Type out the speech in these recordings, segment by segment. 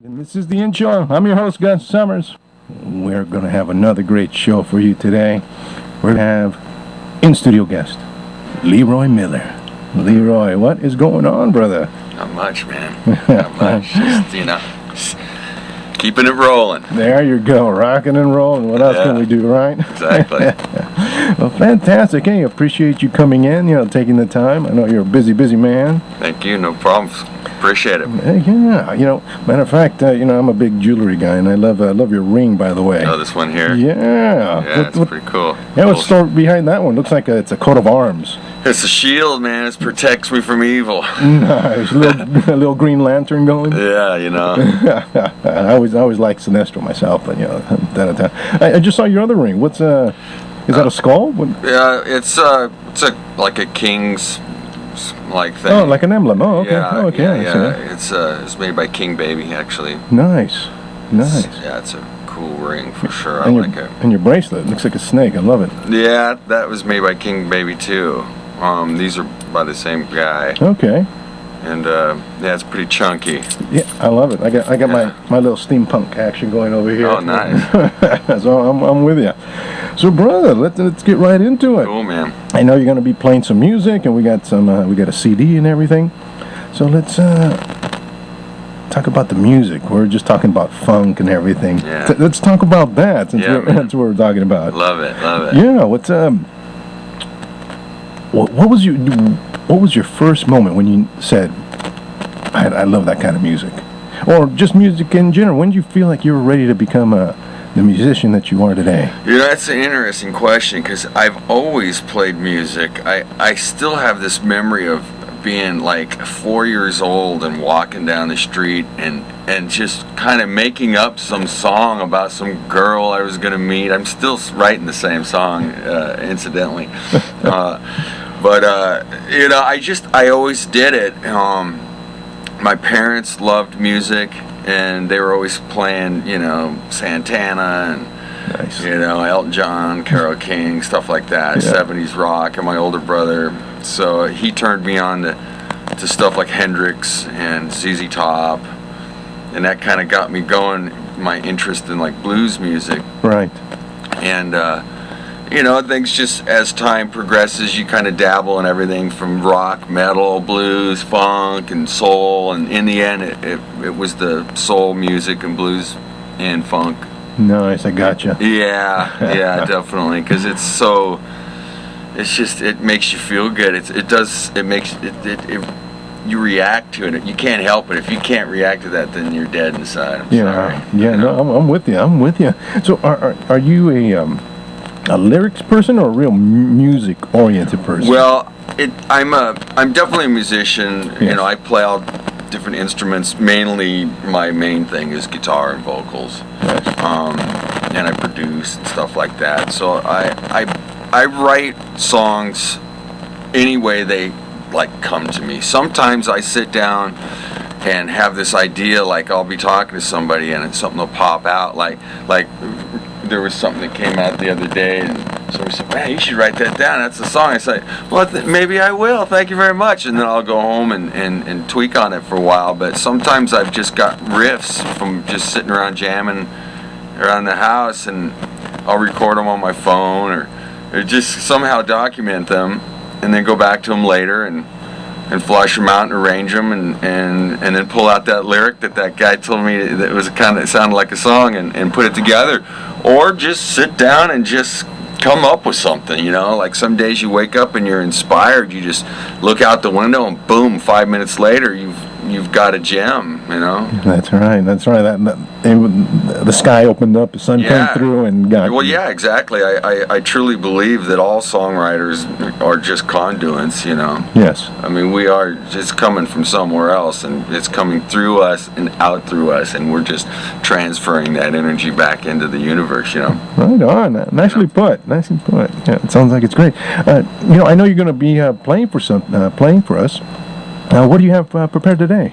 And this is the intro. I'm your host, Gus Summers. We're going to have another great show for you today. We're going to have in-studio guest, Leroy Miller. Leroy, what is going on, brother? Not much, man. Not much. Just keeping it rolling. There you go, rocking and rolling. What else can we do, right? Exactly. Well, fantastic. Hey, appreciate you coming in, taking the time. I know you're a busy, busy man. Thank you. No problems. Appreciate it. Yeah, matter of fact, I'm a big jewelry guy, and I love your ring, by the way. Oh, this one here? Yeah. It's pretty cool. Yeah, what's the story behind that one? Looks like it's a coat of arms. It's a shield, man. It protects me from evil. Nice. A little Green Lantern going. Yeah, I always liked Sinestro myself, but I just saw your other ring. What's is that a skull? Yeah, it's like a king's thing. Oh, like an emblem. Oh, okay. Yeah, oh, okay. yeah. It's made by King Baby, actually. Nice. It's a cool ring for sure. I like it. And your bracelet looks like a snake. I love it. Yeah, that was made by King Baby too. These are by the same guy. Okay. And it's pretty chunky. Yeah, I love it. I got my little steampunk action going over here. Oh, nice. So I'm with you. So, brother, let's get right into it. Cool, man. I know you're going to be playing some music, and we got a CD and everything. So let's talk about the music. We're just talking about funk and everything. Yeah. Let's talk about that since that's what we're talking about. Love it. Yeah. What was your first moment when you said, I love that kind of music? Or just music in general. When did you feel like you were ready to become the musician that you are today? That's an interesting question because I've always played music. I still have this memory of being like 4 years old and walking down the street and just kind of making up some song about some girl I was going to meet. I'm still writing the same song, incidentally. But I always did it. My parents loved music, and they were always playing, Santana and Nice. Elton John, Carole King, stuff like that, 70s rock. And my older brother, so he turned me on to stuff like Hendrix and ZZ Top, and that kind of got me going. My interest in like blues music. Right. And things just as time progresses, you kind of dabble in everything from rock, metal, blues, funk, and soul. And in the end, it was the soul music and blues and funk. Nice, I gotcha. Yeah, definitely. Because it makes you feel good. You react to it. You can't help it. If you can't react to that, then you're dead inside. I'm sorry. Yeah, no, I'm with you. So are you a lyrics person or a real music-oriented person? Well, I'm definitely a musician. Yes. I play all different instruments. Mainly, my main thing is guitar and vocals. Nice. And I produce and stuff like that. So I write songs any way they come to me. Sometimes I sit down and have this idea, like I'll be talking to somebody and something will pop out, like there was something that came out the other day, and somebody said, "Man, you should write that down. That's the song." I say, "Well, maybe I will. Thank you very much." And then I'll go home and tweak on it for a while. But sometimes I've just got riffs from just sitting around jamming around the house, and I'll record them on my phone or just somehow document them, and then go back to them later and flush them out and arrange them and then pull out that lyric that guy told me that was it sounded like a song and put it together. Or just sit down and just come up with something, like some days you wake up and you're inspired, you just look out the window and boom, 5 minutes later you've got a gem. That's right. The sky opened up, the sun came through and got. Well, yeah, exactly. I truly believe that all songwriters are just conduits. Yes. I mean, we are just coming from somewhere else, and it's coming through us and out through us, and we're just transferring that energy back into the universe. Right on. Nicely put. Yeah, it sounds like it's great. I know you're going to be playing for us. What do you have prepared today?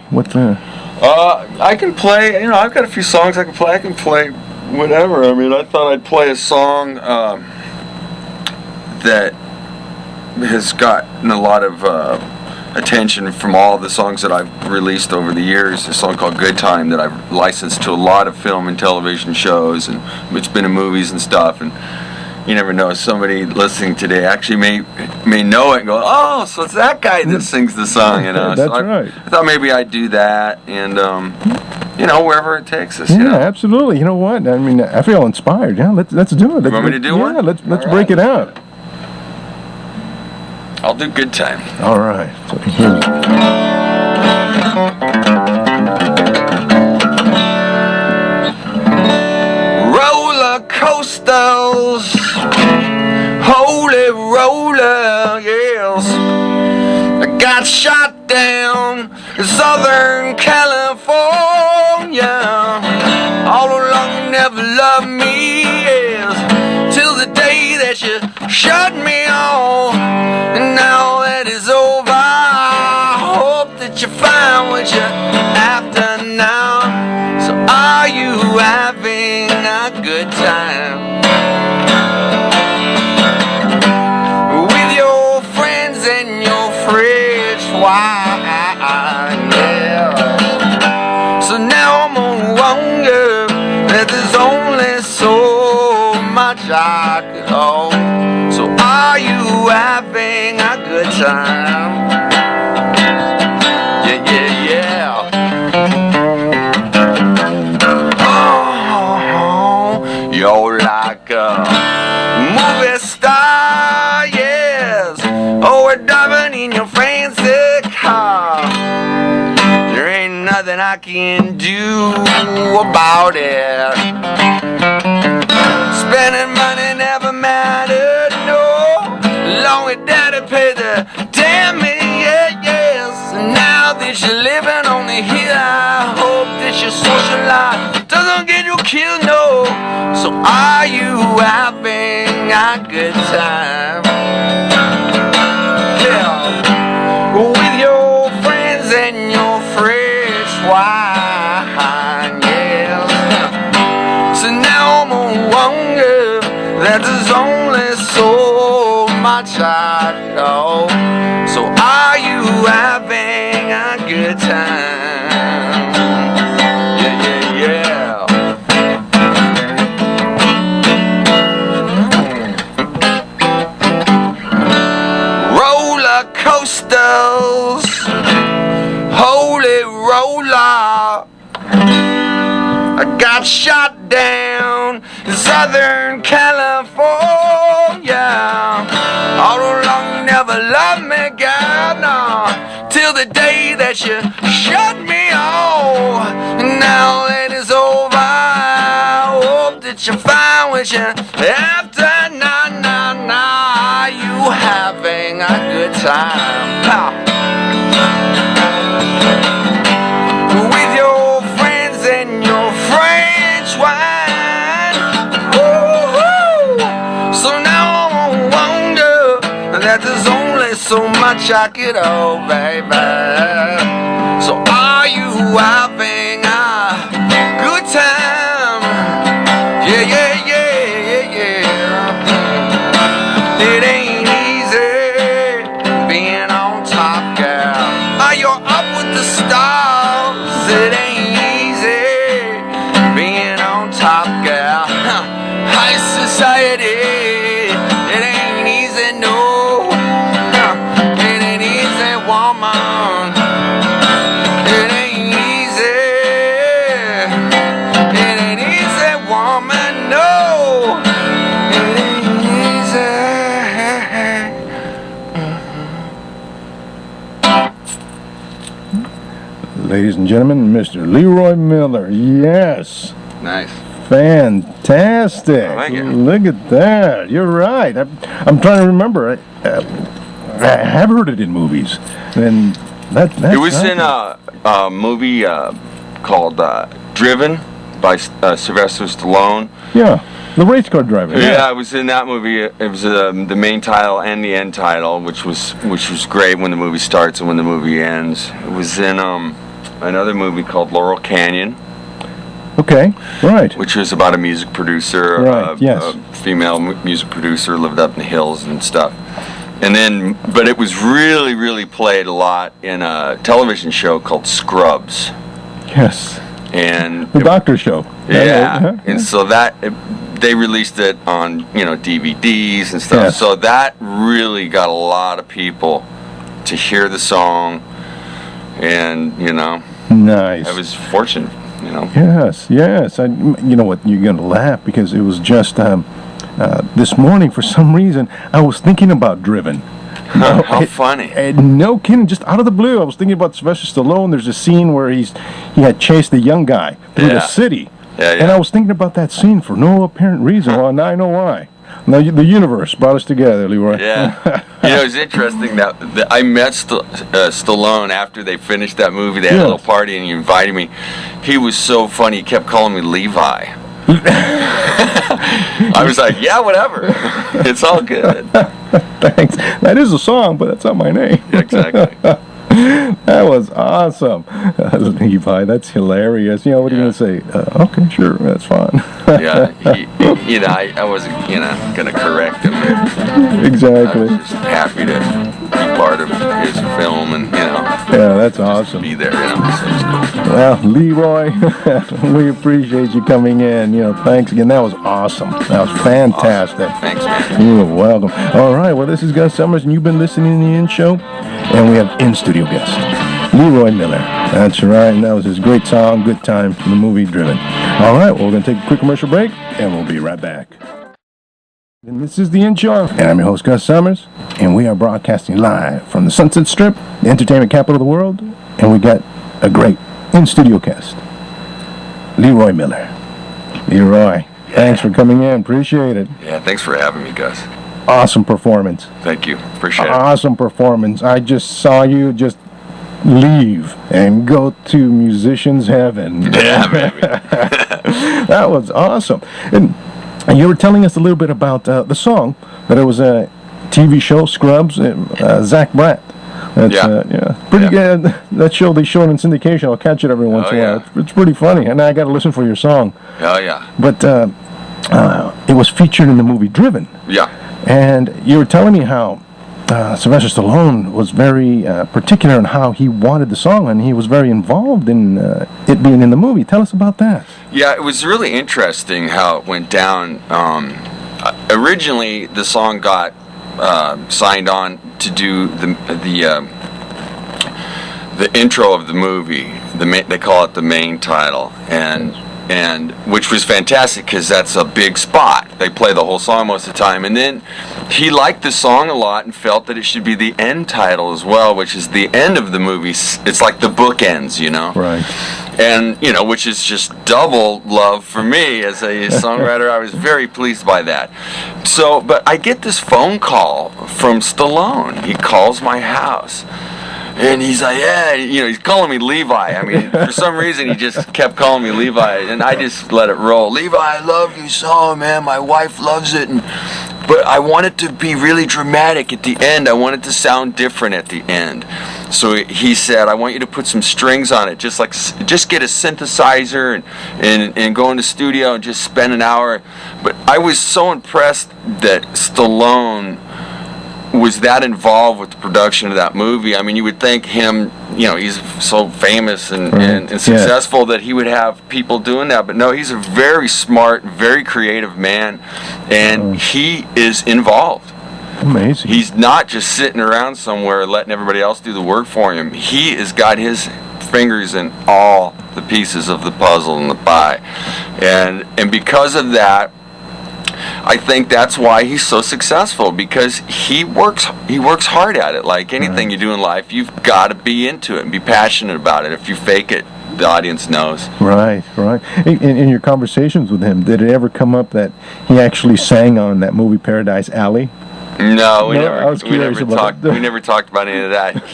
I can play. I've got a few songs I can play. I can play whatever. I mean, I thought I'd play a song that has gotten a lot of attention from all the songs that I've released over the years. A song called Good Time that I've licensed to a lot of film and television shows, and it's been in movies and stuff. And you never know, somebody listening today actually may know it and go, oh, so it's that guy that sings the song, you know. That's so right. I thought maybe I'd do that, and you know, wherever it takes us. Yeah, you know? absolutely. You know what? I mean, I feel inspired. Yeah, let's do it. You want me to do one? Yeah, let's All break right. it out. I'll do Good Time. All right. So here's Roller coasters, holy roller, yes. I got shot down in Southern California. All along, never loved me, yes, till the day that you shut me off. And now that is over, I hope that you find what you're after now. So are you having a good time with your friends and your fridge wine? Yeah. So now I'm gonna wonder that there's only so much I could hold. So are you having a good time? Yeah, yeah, yeah. You're like a movie star, yes. Oh, we're driving in your fancy car. There ain't nothing I can do about it. Spending money never mattered, no. Long as daddy paid the damn me, yeah, yes. And now that you're living on the hill, I hope that your social life doesn't get you killed, no. So are you having a good time? Yeah. With your friends and your fresh wine, yeah. So now I'm gonna wonder that there's only so much I know. So are you having a good time? Yeah, yeah, yeah. Roller coasters, holy roller. I got shot down in Southern California. All along, never loved me, girl, no. Till the day that you shut me off. And now that it's over, I hope that you find what you after. Nah, nah, nah. Are you having a good time? Ha. With your friends and your French wine. Woo-hoo. So now I wonder that there's only so much I could hold, baby. So are you having a good time? Yeah, yeah, yeah, yeah, yeah. It ain't easy being on top, girl. Are you up with the stars? It ain't easy being on top, girl. High society, it ain't easy, no. It ain't easy, woman. It ain't easy. It ain't easy, woman, no. It ain't easy. ladies and gentlemen, Mr. Leroy Miller. Yes. Nice. Fantastic. Thank you. Look at that. You're right. I'm trying to remember. I have heard it in movies. And that's It was in a movie called Driven by Sylvester Stallone. Yeah. The race car driver. Yeah, I was in that movie. It was the main title and the end title, which was great when the movie starts and when the movie ends. It was in another movie called Laurel Canyon. Okay, right. Which was about a music producer, right, yes. a female music producer, lived up in the hills and stuff. And then, but it was really, really played a lot in a television show called Scrubs. Yes. And the doctor show. Yeah. And so they released it on, DVDs and stuff. Yes. So that really got a lot of people to hear the song. And, Nice. I was fortunate, Yes. You know what? You're going to laugh because it was just this morning, for some reason, I was thinking about Driven. How funny. No kidding, just out of the blue, I was thinking about Sylvester Stallone. There's a scene where he had chased the young guy through the city. Yeah. And I was thinking about that scene for no apparent reason. Well, now I know why. Now, the universe brought us together, Leroy. Yeah. It's interesting that I met Stallone after they finished that movie. They had a little party and he invited me. He was so funny. He kept calling me Levi. I was like, yeah, whatever. It's all good. Thanks. That is a song, but that's not my name. Exactly. That was awesome. Levi, that's hilarious. What are you going to say? Okay, sure, that's fine. Yeah, I wasn't, going to correct him. Exactly. I was just happy to be part of his film and, Yeah, that's awesome. Be there, so it was cool. Well, Leroy, we appreciate you coming in. Thanks again. That was awesome. That was fantastic. Awesome. Thanks, man. You're welcome. All right, well, this is Gus Summers, and you've been listening to the In Show, and we have in-studio guest, Leroy Miller. That's right, and that was his great song, Good Time, from the movie Driven. All right, well, we're going to take a quick commercial break, and we'll be right back. And this is the In Show, and I'm your host, Gus Summers, and we are broadcasting live from the Sunset Strip, the entertainment capital of the world, and we got a great in-studio guest, Leroy Miller. Leroy, thanks for coming in. Appreciate it. Yeah, thanks for having me, Gus. Awesome performance. Thank you. Appreciate it. Awesome performance. I just saw you just leave and go to musician's heaven. Yeah, baby. That was awesome. And you were telling us a little bit about the song, that it was a TV show, Scrubs, Zach Bratt. That's, pretty good. That show they show it in syndication. I'll catch it every once in a while. It's pretty funny, and I got to listen for your song. Oh yeah. But it was featured in the movie Driven. Yeah. And you were telling me how Sylvester Stallone was very particular on how he wanted the song, and he was very involved in it being in the movie. Tell us about that. Yeah, it was really interesting how it went down. Originally, the song got signed on to do the intro of the movie. They call it the main title, and which was fantastic because that's a big spot. They play the whole song most of the time, and then he liked the song a lot and felt that it should be the end title as well, which is the end of the movie. It's like the bookends, Right. And which is just double love for me as a songwriter. I was very pleased by that. So, but I get this phone call from Stallone. He calls my house. And he's like, yeah, he's calling me Levi. I mean, for some reason, he just kept calling me Levi, and I just let it roll. Levi, I love your song, man. My wife loves it. But I want it to be really dramatic at the end. I want it to sound different at the end. So he said, I want you to put some strings on it, just get a synthesizer and go in the studio and just spend an hour. But I was so impressed that Stallone was that involved with the production of that movie. I mean, you would think him, he's so famous and successful that he would have people doing that. But no, he's a very smart, very creative man, and he is involved. Amazing. He's not just sitting around somewhere letting everybody else do the work for him. He has got his fingers in all the pieces of the puzzle and the pie. And because of that, I think that's why he's so successful, because he works hard at it. Like anything you do in life, you've got to be into it and be passionate about it. If you fake it, the audience knows. Right. In your conversations with him, did it ever come up that he actually sang on that movie Paradise Alley? No, we never talked about any of that.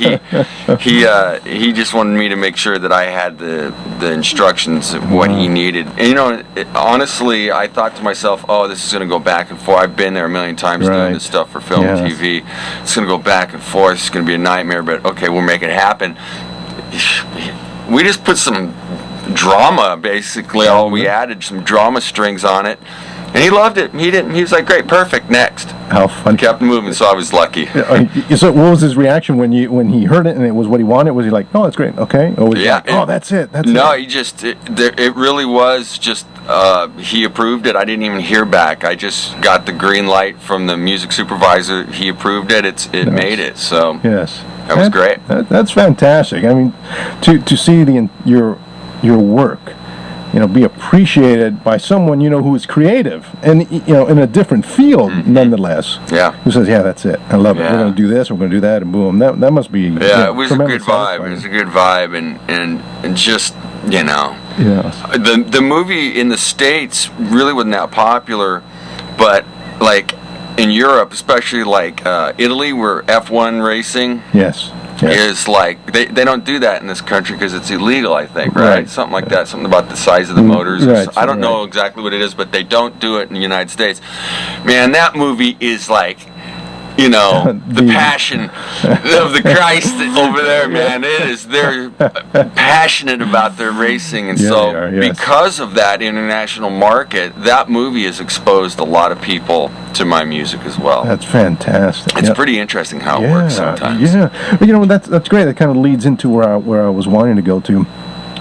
He just wanted me to make sure that I had the instructions of what he needed. And honestly, I thought to myself, oh, this is going to go back and forth. I've been there a million times doing this stuff for film and TV. It's going to go back and forth. It's going to be a nightmare, but okay, we'll make it happen. We just put some drama, basically. All we added some drama strings on it, and he loved it. He was like, great, perfect, next. How fun. Kept moving, so I was lucky. So what was his reaction when he heard it and it was what he wanted? Was he like, oh, that's great, okay? Or was he like, oh, that's it, he just, it really was just, he approved it. I didn't even hear back. I just got the green light from the music supervisor. He approved it. It made it, so yes. That was great. That's fantastic. I mean, to see your work, be appreciated by someone who is creative and in a different field, nonetheless. Yeah. Who says, yeah, that's it. I love it. We're going to do this. We're going to do that, and boom. That must be. Yeah, it was a good vibe. It was a good vibe, and just the movie in the States really wasn't that popular, but like in Europe, especially like Italy, where F1 racing. Yes. Is like they don't do that in this country because it's illegal, I think, right? Something like that. Something about the size of the motors. I don't know exactly what it is, but they don't do it in the United States. Man, that movie is like, the passion of the Christ over there, man. They're passionate about their racing, and because of that international market, that movie has exposed a lot of people to my music as well. That's fantastic. It's pretty interesting how it works sometimes. Yeah, but that's great. That kind of leads into where I was wanting to go to.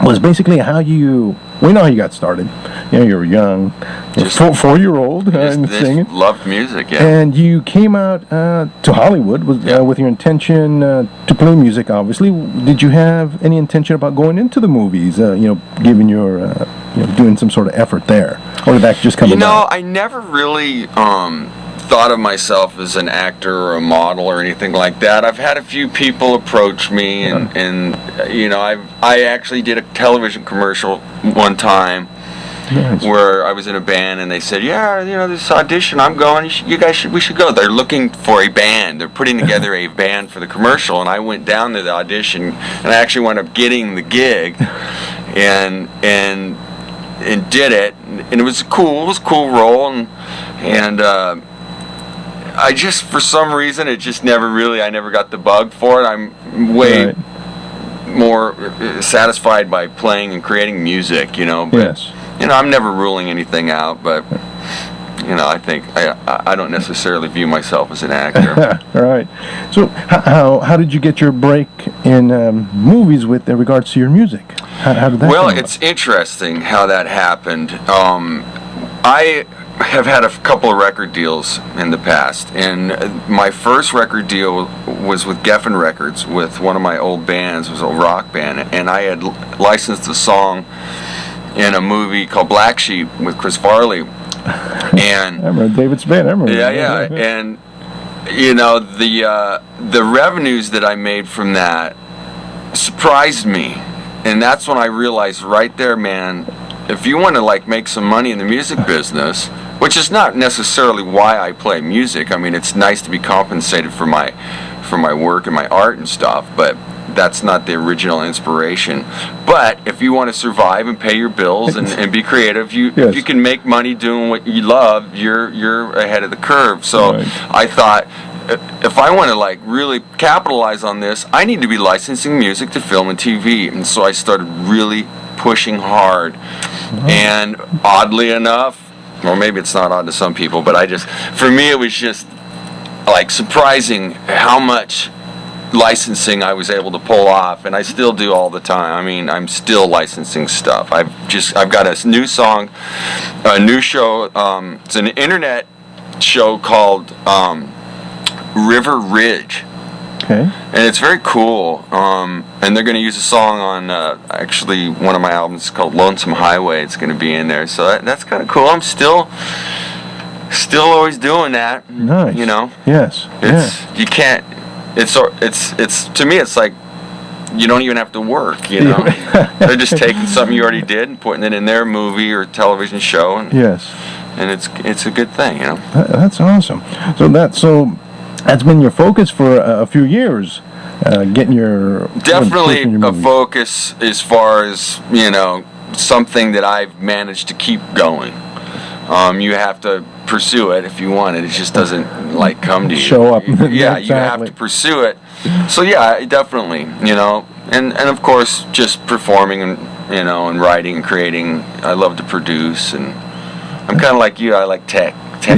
Was basically we know how you got started. You were young, 4-year-old, and singing. Loved music, yeah. And you came out to Hollywood with your intention to play music. Obviously, did you have any intention about going into the movies? Giving your doing some sort of effort there, or did that just come about? I never really thought of myself as an actor or a model or anything like that. I've had a few people approach me, and I actually did a television commercial one time. Nice. Where I was in a band, and they said, this audition, I'm going, we should go. They're looking for a band. They're putting together a band for the commercial, and I went down to the audition, and I actually wound up getting the gig, and did it, and it was a cool role, and I just, for some reason, I never got the bug for it. I'm way more satisfied by playing and creating music, but yes. I'm never ruling anything out, but I think I don't necessarily view myself as an actor. Right. So how did you get your break in movies with regards to your music? How did that Well, come it's interesting how that happened. I have had a couple of record deals in the past, and my first record deal was with Geffen Records with one of my old bands. It was a rock band, and I had licensed a song in a movie called Black Sheep with Chris Farley. And I remember David's band. Yeah. And the revenues that I made from that surprised me, and that's when I realized right there, man, if you want to make some money in the music business, which is not necessarily why I play music. I mean, it's nice to be compensated for my work and my art and stuff, but that's not the original inspiration. But if you want to survive and pay your bills and be creative, if you can make money doing what you love, you're ahead of the curve. So I thought, if I want to really capitalize on this, I need to be licensing music to film and TV. And so I started really pushing hard. And oddly enough, or maybe it's not odd to some people, but for me it was just surprising how much licensing I was able to pull off, and I still do all the time. I mean, I'm still licensing stuff. I've got a new song, a new show. It's an internet show called River Ridge. Okay. And it's very cool. And they're going to use a song on actually one of my albums called Lonesome Highway. It's going to be in there, so that's kind of cool. I'm still always doing that. Nice. Yes. You can't. It's to me, it's like you don't even have to work. They're just taking something you already did and putting it in their movie or television show. And it's a good thing. That's awesome. So that's been your focus for a few years, getting your definitely a focus as far as something that I've managed to keep going. You have to pursue it if you want it. It just doesn't come to you. Show up. Yeah, exactly. You have to pursue it. So yeah, definitely. And of course just performing you know, and writing and creating. I love to produce, and I'm kind of like you. I like tech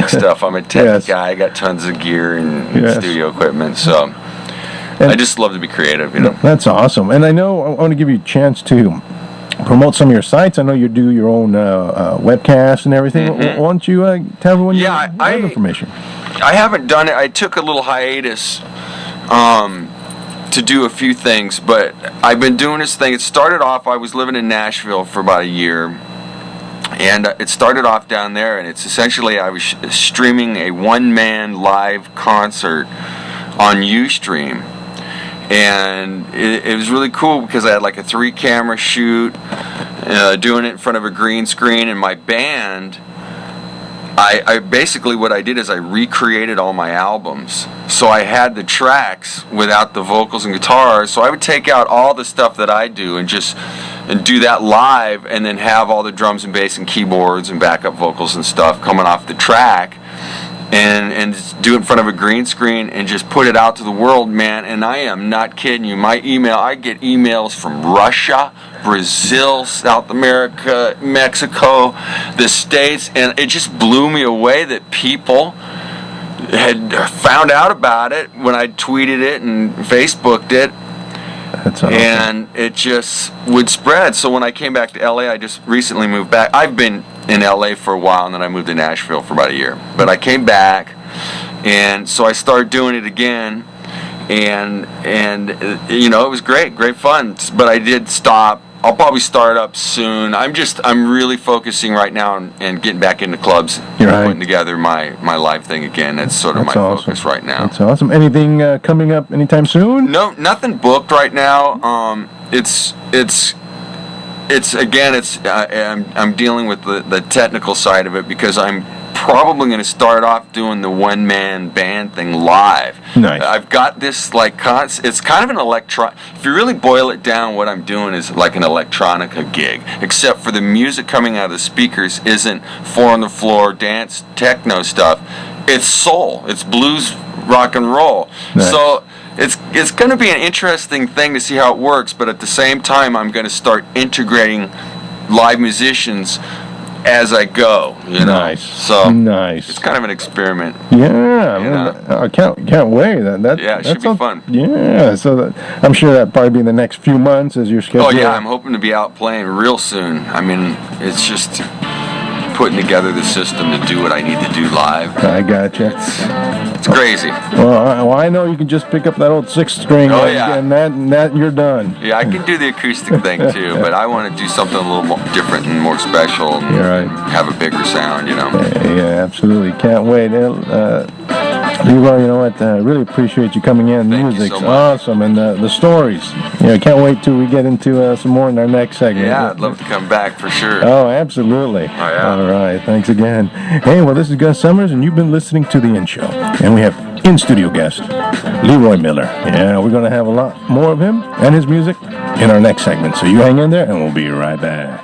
stuff. I'm a tech guy. I got tons of gear and studio equipment, so I just love to be creative, you know. That's awesome. And I know I want to give you a chance to promote some of your sites. I know you do your own webcasts and everything. Why don't you tell everyone your web information? I haven't done it. I took a little hiatus to do a few things, but I've been doing this thing. It started off, I was living in Nashville for about a year, and it started off down there, and it's essentially I was streaming a one-man live concert on Ustream. And it was really cool because I had like a 3-camera shoot, doing it in front of a green screen, and my band, I basically what I did is I recreated all my albums. So I had the tracks without the vocals and guitars, so I would take out all the stuff that I do and do that live, and then have all the drums and bass and keyboards and backup vocals and stuff coming off the track. And do it in front of a green screen and just put it out to the world, man. And I am not kidding you. I get emails from Russia, Brazil, South America, Mexico, the States, and it just blew me away that people had found out about it when I tweeted it and Facebooked it. That's awesome. And it just would spread. So when I came back to LA, I just recently moved back. I've been in LA for a while, and then I moved to Nashville for about a year. But I came back, and so I started doing it again, and you know, it was great fun. But I did stop. I'll probably start up soon. I'm really focusing right now and getting back into clubs, putting together my live thing again. That's sort of my focus right now. That's awesome. Anything coming up anytime soon? No, nothing booked right now. I'm dealing with the technical side of it because I'm probably going to start off doing the one-man band thing live. Nice. I've got this it's kind of an if you really boil it down, what I'm doing is like an electronica gig, except for the music coming out of the speakers isn't 4 on the floor dance techno stuff. It's soul. It's blues, rock and roll. Nice. So it's going to be an interesting thing to see how it works, but at the same time I'm going to start integrating live musicians as I go, you know. Nice. So nice. It's kind of an experiment. Yeah, I can't wait. It should be fun. Yeah, so I'm sure that'll probably be in the next few months as your schedule. Oh yeah, I'm hoping to be out playing real soon. I mean, it's just putting together the system to do what I need to do live. I gotcha. It's crazy. Well, I know you can just pick up that old 6-string and that you're done. Yeah, I can do the acoustic thing too, but I want to do something a little more different and more special and, and have a bigger sound, you know. Yeah, absolutely. Can't wait. Leroy, you know what? I really appreciate you coming in. The music's awesome, and the stories. I can't wait till we get into some more in our next segment. Yeah, I'd love to come back for sure. Oh, absolutely. Oh, yeah. All right, thanks again. Hey, well, this is Gus Summers, and you've been listening to The In Show. And we have in-studio guest, Leroy Miller. Yeah, we're going to have a lot more of him and his music in our next segment. So you hang in there, and we'll be right back.